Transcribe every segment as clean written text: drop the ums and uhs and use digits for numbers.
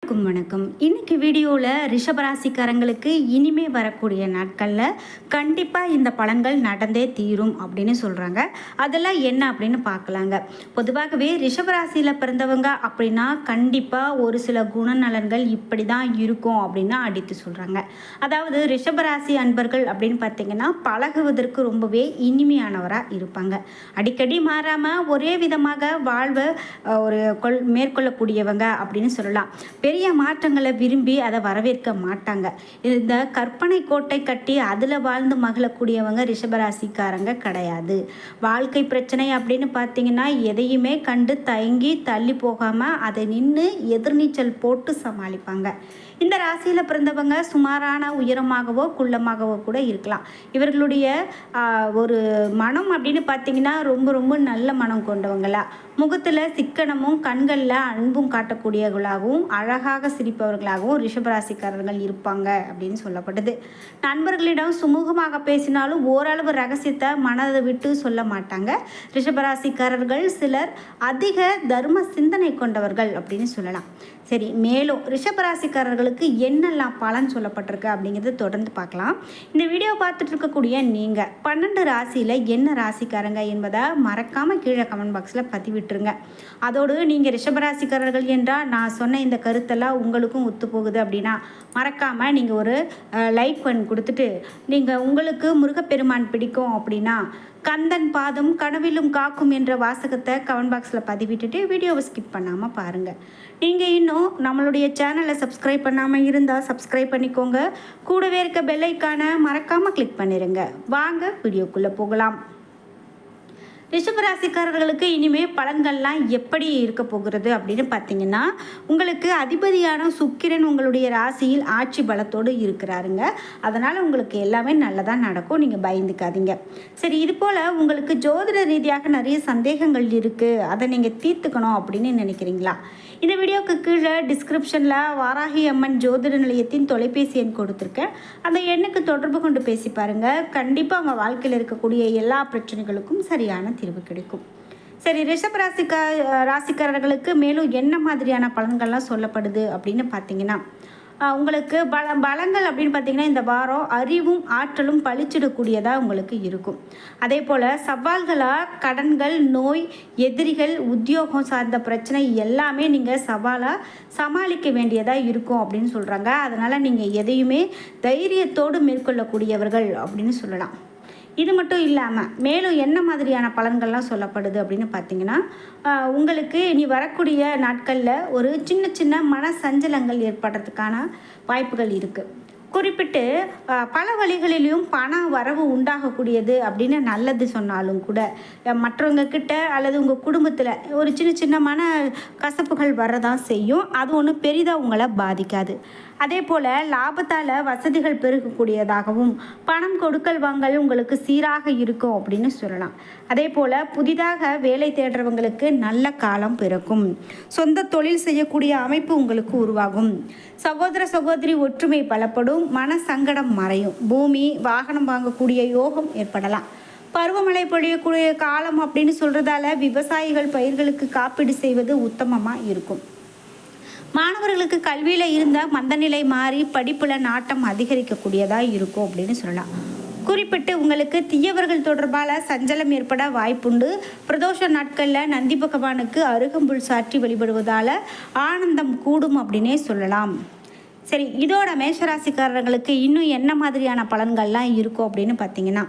வணக்கம். இன்னைக்கு வீடியோவில் ரிஷபராசிக்காரங்களுக்கு இனிமே வரக்கூடிய நாட்களில் கண்டிப்பாக இந்த பலன்கள் நடந்தே தீரும் அப்படின்னு சொல்கிறாங்க. அதெல்லாம் என்ன அப்படின்னு பார்க்கலாங்க. பொதுவாகவே ரிஷபராசியில் பிறந்தவங்க அப்படின்னா கண்டிப்பாக ஒரு சில குணநலன்கள் இப்படி தான் இருக்கும் அப்படின்னு அடித்து சொல்கிறாங்க. அதாவது ரிஷபராசி அன்பர்கள் அப்படின்னு பார்த்தீங்கன்னா பழகுவதற்கு ரொம்பவே இனிமையானவராக இருப்பாங்க. அடிக்கடி மாறாமல் ஒரே விதமாக வாழ்வை மேற்கொள்ளக்கூடியவங்க அப்படின்னு சொல்லலாம். பெரிய மாற்றங்களை விரும்பி அதை வரவேற்க மாட்டாங்க. இந்த கற்பனை கோட்டை கட்டி அதில் வாழ்ந்து மகிழக்கூடியவங்க ரிஷபராசிக்காரங்க கிடையாது. வாழ்க்கை பிரச்சனை அப்படின்னு பார்த்தீங்கன்னா எதையுமே கண்டு தயங்கி தள்ளி போகாமல் அதை நின்று எதிர்நீச்சல் போட்டு சமாளிப்பாங்க. இந்த ராசியில் பிறந்தவங்க சுமாரான உயரமாகவோ குள்ளமாகவோ கூட இருக்கலாம். இவர்களுடைய ஒரு மனம் அப்படின்னு பார்த்தீங்கன்னா ரொம்ப ரொம்ப நல்ல மனம் கொண்டவங்களா, முகத்தில் சிக்கனமும் கண்களில் அன்பும் காட்டக்கூடியவர்களாகவும் அழகாக சிரிப்பவர்களாகவும் ரிஷபராசிக்காரர்கள் இருப்பாங்க அப்படின்னு சொல்லப்படுது. நண்பர்களிடம் சுமூகமாக பேசினாலும் ஓரளவு ரகசியத்தை மனதை விட்டு சொல்ல மாட்டாங்க. ரிஷபராசிக்காரர்கள் சிலர் அதிக தர்ம சிந்தனை கொண்டவர்கள் அப்படின்னு சொல்லலாம். சரி, மேலும் ரிஷபராசிக்காரர்களுக்கு என்னெல்லாம் பலன் சொல்லப்பட்டிருக்கு அப்படிங்கிறது தொடர்ந்து பார்க்கலாம். இந்த வீடியோ பார்த்துட்டு இருக்கக்கூடிய நீங்கள் 12 ராசியில் என்ன ராசிக்காரங்க என்பதை மறக்காமல் கீழே கமெண்ட் பாக்ஸில் பதிவிட்டுருங்க. அதோடு நீங்கள் ரிஷபராசிக்காரர்கள் என்றால் நான் சொன்ன இந்த கருத்தெல்லாம் உங்களுக்கும் ஒத்து போகுது அப்படின்னா மறக்காமல் நீங்கள் ஒரு லைக் பண்ணி கொடுத்துட்டு, நீங்கள் உங்களுக்கு முருகப்பெருமான் பிடிக்கும் அப்படின்னா கந்தன் பாதம் கனவிலும் காக்கும் என்ற வாசகத்தை கமெண்ட் பாக்ஸில் பதிவிட்டுட்டு வீடியோவை ஸ்கிப் பண்ணாமல் பாருங்கள். நீங்கள் இன்னும் நம்மளுடைய சேனலை சப்ஸ்கிரைப் பண்ணாமல் இருந்தால் சப்ஸ்கிரைப் பண்ணிக்கோங்க. கூடவே இருக்க பெல் ஐக்கானை மறக்காமல் கிளிக் பண்ணிடுங்க. வாங்க வீடியோக்குள்ளே போகலாம். ரிஷபராசிக்காரர்களுக்கு இனிமேல் பலன்கள்லாம் எப்படி இருக்க போகிறது அப்படின்னு பார்த்தீங்கன்னா, உங்களுக்கு அதிபதியான சுக்கிரன் உங்களுடைய ராசியில் ஆட்சி பலத்தோடு இருக்கிறாருங்க. அதனால் உங்களுக்கு எல்லாமே நல்லதாக நடக்கும். நீங்கள் பயந்துக்காதீங்க. சரி, இது போல் உங்களுக்கு ஜோதிட ரீதியாக நிறைய சந்தேகங்கள் இருக்குது, அதை நீங்கள் தீர்த்துக்கணும் அப்படின்னு நினைக்கிறீங்களா? இந்த வீடியோக்கு கீழே டிஸ்கிரிப்ஷனில் வாராகி அம்மன் ஜோதிட நிலையத்தின் தொலைபேசி எண் கொடுத்துருக்கேன். அந்த எண்ணுக்கு தொடர்பு கொண்டு பேசி பாருங்கள். கண்டிப்பாக உங்கள் வாழ்க்கையில் இருக்கக்கூடிய எல்லா பிரச்சனைகளுக்கும் சரியான தீர்வு கிடைக்கும். சரி, ராசிக்காரர்களுக்கு மேலும் என்ன மாதிரியான பலன்கள்லாம் சொல்லப்படுது அப்படின்னு பார்த்தீங்கன்னா, உங்களுக்கு பலங்கள் அப்படின்னு பார்த்தீங்கன்னா இந்த வாரம் அறிவும் ஆற்றலும் பளிச்சிடக்கூடியதாக உங்களுக்கு இருக்கும். அதே போல் சவால்களாக கடன்கள், நோய், எதிரிகள், உத்தியோகம் சார்ந்த பிரச்சனை எல்லாமே நீங்கள் சவாலாக சமாளிக்க வேண்டியதாக இருக்கும் அப்படின்னு சொல்கிறாங்க. அதனால் நீங்கள் எதையுமே தைரியத்தோடு மேற்கொள்ளக்கூடியவர்கள் அப்படின்னு சொல்லலாம். இது மட்டும் இல்லாமல் மேலும் என்ன மாதிரியான பலன்கள்லாம் சொல்லப்படுது அப்படின்னு பார்த்தீங்கன்னா, உங்களுக்கு இனி வரக்கூடிய நாட்களில் ஒரு சின்ன சின்ன மன சஞ்சலங்கள் ஏற்படுறதுக்கான வாய்ப்புகள் இருக்குது. குறிப்பிட்டு பல வழிகளிலையும் பண வரவு உண்டாகக்கூடியது அப்படின்னு நல்லது சொன்னாலும் கூட மற்றவங்க கிட்ட அல்லது உங்கள் குடும்பத்தில் ஒரு சின்ன சின்ன மன கசப்புகள் வரதான் செய்யும். அது ஒன்றும் பெரிதாக உங்களை பாதிக்காது. அதே போல் லாபத்தால் வசதிகள் பெருகக்கூடியதாகவும் பணம் கொடுக்கல் வாங்கல் உங்களுக்கு சீராக இருக்கும் அப்படின்னு சொல்லலாம். அதே போல் புதிதாக வேலை தேடுறவங்களுக்கு நல்ல காலம் பிறக்கும். சொந்த தொழில் செய்யக்கூடிய அமைப்பு உங்களுக்கு உருவாகும். சகோதர சகோதரி ஒற்றுமை பலப்படும். மன சங்கடம் மறையும். பூமி வாகனம் வாங்கக்கூடிய யோகம் ஏற்படலாம். பருவமழை பொழியக்கூடிய காலம் அப்படின்னு சொல்கிறதால விவசாயிகள் பயிர்களுக்கு காப்பீடு செய்வது உத்தமமாக இருக்கும். மாணவர்களுக்கு கல்வியில் இருந்த மந்தநிலை மாறி படிப்பில் நாட்டம் அதிகரிக்கக்கூடியதாக இருக்கும் அப்படின்னு சொல்லலாம். குறிப்பிட்டு உங்களுக்கு தீயவர்கள் தொடர்பான சஞ்சலம் ஏற்பட வாய்ப்புண்டு. பிரதோஷ நாட்களில் நந்தி பகவானுக்கு அருகம்புல் சாற்றி வழிபடுவதால் ஆனந்தம் கூடும் அப்படின்னே சொல்லலாம். சரி, இதோட மேஷராசிக்காரர்களுக்கு இன்னும் என்ன மாதிரியான பலன்கள்லாம் இருக்கும் அப்படின்னு பார்த்தீங்கன்னா,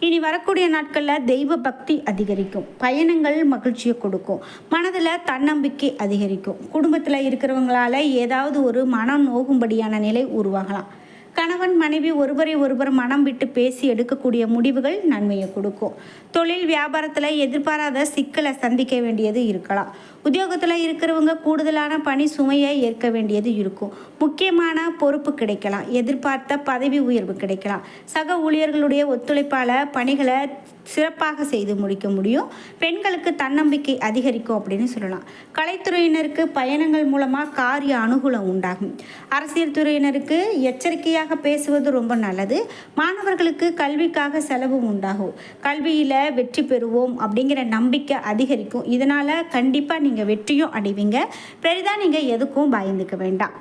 இனி வரக்கூடிய நாட்களில் தெய்வ பக்தி அதிகரிக்கும். பயணங்கள் மகிழ்ச்சியை கொடுக்கும். மனதில் தன்னம்பிக்கை அதிகரிக்கும். குடும்பத்தில் இருக்கிறவங்களால ஏதாவது ஒரு மனம் நோகும்படியான நிலை உருவாகலாம். கணவன் மனைவி ஒருவரை ஒருவர் மனம் விட்டு பேசி எடுக்கக்கூடிய முடிவுகள் நன்மையை கொடுக்கும். தொழில் வியாபாரத்தில் எதிர்பாராத சிக்கலை சந்திக்க வேண்டியது இருக்கலாம். உத்தியோகத்தில் இருக்கிறவங்க கூடுதலான பணி சுமையை ஏற்க வேண்டியது இருக்கும். முக்கியமான பொறுப்பு கிடைக்கலாம். எதிர்பார்த்த பதவி உயர்வு கிடைக்கலாம். சக ஊழியர்களுடைய ஒத்துழைப்பால் பணிகளை சிறப்பாக செய்து முடிக்க முடியும். பெண்களுக்கு தன்னம்பிக்கை அதிகரிக்கும் அப்படின்னு சொல்லலாம். கலைத்துறையினருக்கு பயணங்கள் மூலமாக காரிய அனுகூலம் உண்டாகும். அரசியல் துறையினருக்கு எச்சரிக்கையாக உறுதியாக பேசுவது ரொம்ப நல்லது. மாணவர்களுக்கு கல்விக்காக செலவு உண்டாகும். கல்வியில் வெற்றி பெறுவோம் அப்படிங்கிற நம்பிக்கை அதிகரிக்கும். இதனால் கண்டிப்பாக நீங்கள் வெற்றியும் அடைவீங்க. பெரிதாக நீங்கள் எதுக்கும் பயந்துக்க வேண்டாம்.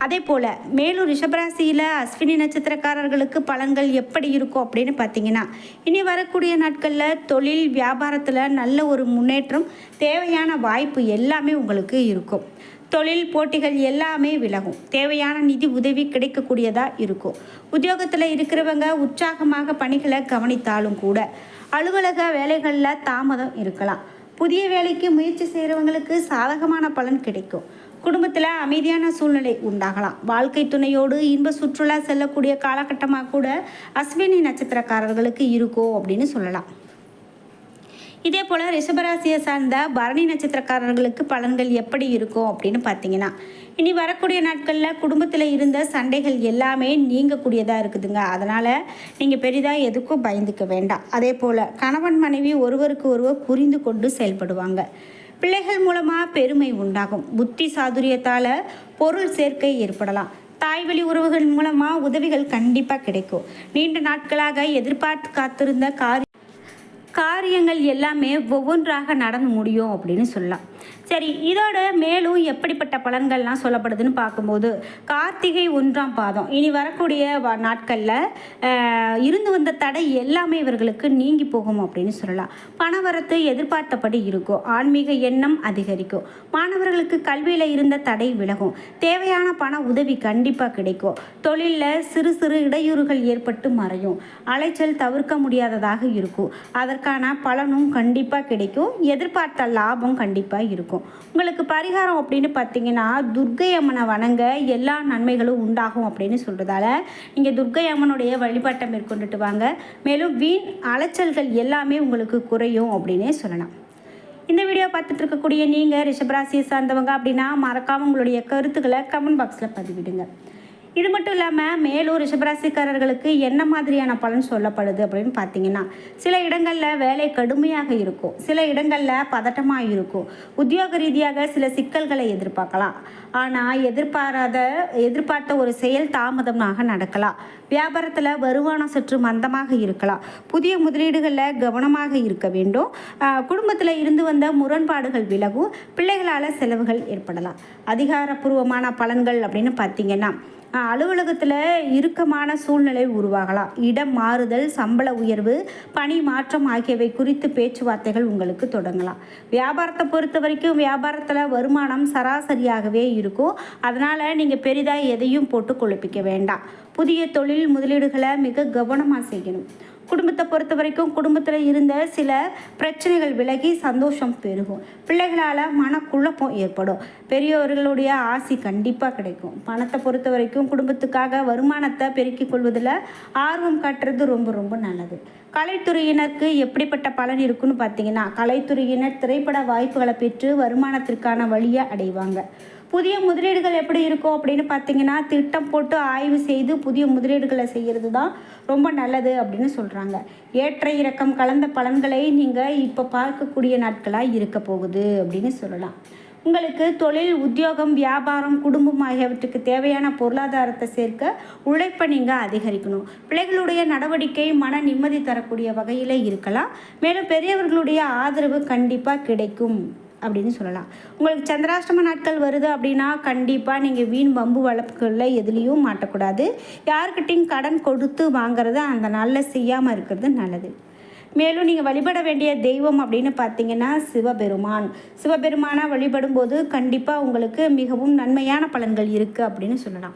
அதே போல் மேலும் ரிஷபராசியில் அஸ்வினி நட்சத்திரக்காரர்களுக்கு பலன்கள் எப்படி இருக்கும் அப்படின்னு பார்த்தீங்கன்னா, இனி வரக்கூடிய நாட்களில் தொழில் வியாபாரத்தில் நல்ல ஒரு முன்னேற்றம், தேவையான வாய்ப்பு எல்லாமே உங்களுக்கு இருக்கும். தொழில் போட்டிகள் எல்லாமே விலகும். தேவையான நிதி உதவி கிடைக்கக்கூடியதாக இருக்கும். உத்தியோகத்தில் இருக்கிறவங்க உற்சாகமாக பணிகளை கவனித்தாலும் கூட அலுவலக வேலைகளில் தாமதம் இருக்கலாம். புதிய வேலைக்கு முயற்சி செய்கிறவங்களுக்கு சாதகமான பலன் கிடைக்கும். குடும்பத்தில் அமைதியான சூழ்நிலை உண்டாகலாம். வாழ்க்கை துணையோடு இன்ப சுற்றுலா செல்லக்கூடிய காலகட்டமாக கூட அஸ்வினி நட்சத்திரக்காரர்களுக்கு இருக்கும் அப்படின்னு சொல்லலாம். இதே போல் ரிஷபராசியை சார்ந்த பரணி நட்சத்திரக்காரர்களுக்கு பலன்கள் எப்படி இருக்கும் அப்படின்னு பார்த்தீங்கன்னா, இனி வரக்கூடிய நாட்களில் குடும்பத்தில் இருந்த சண்டைகள் எல்லாமே நீங்கக்கூடியதாக இருக்குதுங்க. அதனால் நீங்கள் பெரிதாக எதுக்கும் பயந்துக்க வேண்டாம். அதே போல் கணவன் மனைவி ஒருவருக்கு ஒருவர் புரிந்து கொண்டு செயல்படுவாங்க. பிள்ளைகள் மூலமாக பெருமை உண்டாகும். புத்தி சாதுரியத்தால் பொருள் சேர்க்கை ஏற்படலாம். தாய்வழி உறவுகள் மூலமாக உதவிகள் கண்டிப்பாக கிடைக்கும். நீண்ட நாட்களாக எதிர்பார்த்து காத்திருந்த காரியங்கள் எல்லாமே ஒவ்வொன்றாக நடந்து முடியும் அப்படின்னு சொல்லலாம். சரி, இதோட மேலும் எப்படிப்பட்ட பலன்கள்லாம் சொல்லப்படுதுன்னு பார்க்கும்போது, கார்த்திகை 1ஆம் பாதம் இனி வரக்கூடிய நாட்களில் இருந்து வந்த தடை எல்லாமே இவர்களுக்கு நீங்கி போகும் அப்படின்னு சொல்லலாம். பணவரத்து எதிர்பார்த்தபடி இருக்கும். ஆன்மீக எண்ணம் அதிகரிக்கும். மாணவர்களுக்கு கல்வியில் இருந்த தடை விலகும். தேவையான பண உதவி கண்டிப்பாக கிடைக்கும். தொழிலில் சிறு சிறு இடையூறுகள் ஏற்பட்டு மறையும். அலைச்சல் தவிர்க்க முடியாததாக இருக்கும். அதற்கான பலனும் கண்டிப்பாக கிடைக்கும். எதிர்பார்த்த லாபம் கண்டிப்பாக இருக்கும். உங்களுக்கு பரிகாரம் அப்படின்னு பார்த்தீங்கன்னா, துர்க்கை அம்மனை வணங்க எல்லா நன்மைகளும் உண்டாகும் அப்படின்னு சொல்கிறதால நீங்கள் துர்க்கை அம்மனுடைய வழிபாட்டை மேற்கொண்டுட்டு வாங்க. மேலும் வீண் அலைச்சல்கள் எல்லாமே உங்களுக்கு குறையும் அப்படின்னே சொல்லலாம். இந்த வீடியோ பார்த்துட்டு இருக்கக்கூடிய நீங்கள் ரிஷபராசியை சார்ந்தவங்க அப்படின்னா மறக்காமல் உங்களுடைய கருத்துக்களை கமெண்ட் பாக்ஸில் பதிவிடுங்க. இது மட்டும் இல்லாமல் மேலும் ரிஷபராசிக்காரர்களுக்கு என்ன மாதிரியான பலன் சொல்லப்படுது அப்படின்னு பார்த்தீங்கன்னா, சில இடங்களில் வேலை கடுமையாக இருக்கும். சில இடங்களில் பதட்டமாக இருக்கும். உத்தியோக ரீதியாக சில சிக்கல்களை எதிர்பார்க்கலாம். ஆனால் எதிர்பார்த்த ஒரு செயல் தாமதமாக நடக்கலாம். வியாபாரத்தில் வருமானம் சற்று மந்தமாக இருக்கலாம். புதிய முதலீடுகளில் கவனமாக இருக்க வேண்டும். குடும்பத்தில் இருந்து வந்த முரண்பாடுகள் விலகும். பிள்ளைகளால் செலவுகள் ஏற்படலாம். அதிகாரப்பூர்வமான பலன்கள் அப்படின்னு பார்த்தீங்கன்னா, அலுவலகத்தில் இறுக்கமான சூழ்நிலை உருவாகலாம். இடம் மாறுதல், சம்பள உயர்வு, பணி மாற்றம் ஆகியவை குறித்து பேச்சுவார்த்தைகள் உங்களுக்கு தொடங்கலாம். வியாபாரத்தை பொறுத்த வரைக்கும் வியாபாரத்தில் வருமானம் சராசரியாகவே இருக்கும். அதனால் நீங்கள் பெரிதாக எதையும் போட்டு குழப்பிக்க வேண்டாம். புதிய தொழில் முதலீடுகளை மிக கவனமாக செய்யணும். குடும்பத்தை பொறுத்த வரைக்கும் குடும்பத்தில் இருந்த சில பிரச்சனைகள் விலகி சந்தோஷம் பெருகும். பிள்ளைகளால் மனக்குழப்பம் ஏற்படும். பெரியவர்களுடைய ஆசி கண்டிப்பாக கிடைக்கும். பணத்தை பொறுத்த வரைக்கும் குடும்பத்துக்காக வருமானத்தை பெருக்கிக் கொள்வதில் ஆர்வம் காட்டுறது ரொம்ப ரொம்ப நல்லது. கலைத்துறையினருக்கு எப்படிப்பட்ட பலன் இருக்குன்னு பார்த்தீங்கன்னா, கலைத்துறையினர் திரைப்பட வாய்ப்புகளை பெற்று வருமானத்திற்கான வழியை அடைவாங்க. புதிய முதலீடுகள் எப்படி இருக்கும் அப்படின்னு பார்த்தீங்கன்னா, திட்டம் போட்டு ஆய்வு செய்து புதிய முதலீடுகளை செய்கிறது தான் ரொம்ப நல்லது அப்படின்னு சொல்கிறாங்க. ஏற்ற இறக்கம் கலந்த பலன்களை நீங்கள் இப்போ பார்க்கக்கூடிய நாட்களாக இருக்க போகுது அப்படின்னு சொல்லலாம். உங்களுக்கு தொழில், உத்தியோகம், வியாபாரம், குடும்பம் ஆகியவற்றுக்கு தேவையான பொருளாதாரத்தை சேர்க்க உழைப்பை நீங்கள் அதிகரிக்கணும். பிள்ளைகளுடைய நடவடிக்கை மன நிம்மதி தரக்கூடிய வகையில் இருக்கலாம். மேலும் பெரியவர்களுடைய ஆதரவு கண்டிப்பாக கிடைக்கும் அப்படின்னு சொல்லலாம். உங்களுக்கு சந்திராஷ்டம நாட்கள் வருது அப்படின்னா கண்டிப்பாக நீங்கள் வீண் வம்பு வழக்குகளில் எதுலேயும் மாட்டக்கூடாது. யாருக்கிட்டையும் கடன் கொடுத்து வாங்கிறத அந்த நாளில் செய்யாமல் இருக்கிறது நல்லது. மேலும் நீங்கள் வழிபட வேண்டிய தெய்வம் அப்படின்னு பார்த்தீங்கன்னா சிவபெருமானை வழிபடும்போது கண்டிப்பாக உங்களுக்கு மிகவும் நன்மையான பலன்கள் இருக்குது அப்படின்னு சொல்லலாம்.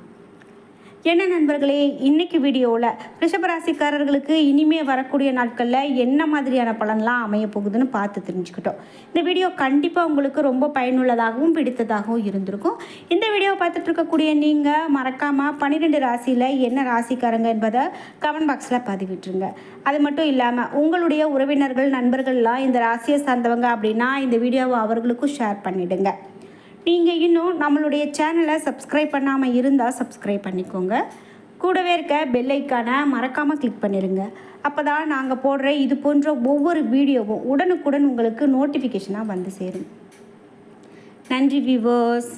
என்ன நண்பர்களே, இன்றைக்கி வீடியோவில் ரிஷபராசிக்காரர்களுக்கு இனிமே வரக்கூடிய நாட்களில் என்ன மாதிரியான பலன்லாம் அமைய போகுதுன்னு பார்த்து தெரிஞ்சுக்கிட்டோம். இந்த வீடியோ கண்டிப்பாக உங்களுக்கு ரொம்ப பயனுள்ளதாகவும் பிடித்ததாகவும் இருந்திருக்கும். இந்த வீடியோவை பார்த்துட்டு இருக்கக்கூடிய நீங்கள் மறக்காமல் 12 ராசியில் என்ன ராசிக்காரங்க என்பதை கமெண்ட் பாக்ஸில் பதிவிட்டுருங்க. அது மட்டும் இல்லாமல் உங்களுடைய உறவினர்கள், நண்பர்கள்லாம் இந்த ராசியை சார்ந்தவங்க அப்படின்னா இந்த வீடியோவை அவர்களுக்கும் ஷேர் பண்ணிவிடுங்க. நீங்கள் இன்னும் நம்மளுடைய சேனலை சப்ஸ்கிரைப் பண்ணாமல் இருந்தால் சப்ஸ்கிரைப் பண்ணிக்கோங்க. கூடவே இருக்க பெல் ஐக்கானை மறக்காமல் கிளிக் பண்ணிடுங்க. அப்போ தான் நாங்கள் போடுற இது போன்ற ஒவ்வொரு வீடியோவும் உடனுக்குடன் உங்களுக்கு நோட்டிஃபிகேஷனாக வந்து சேரும். நன்றி வியூவர்ஸ்.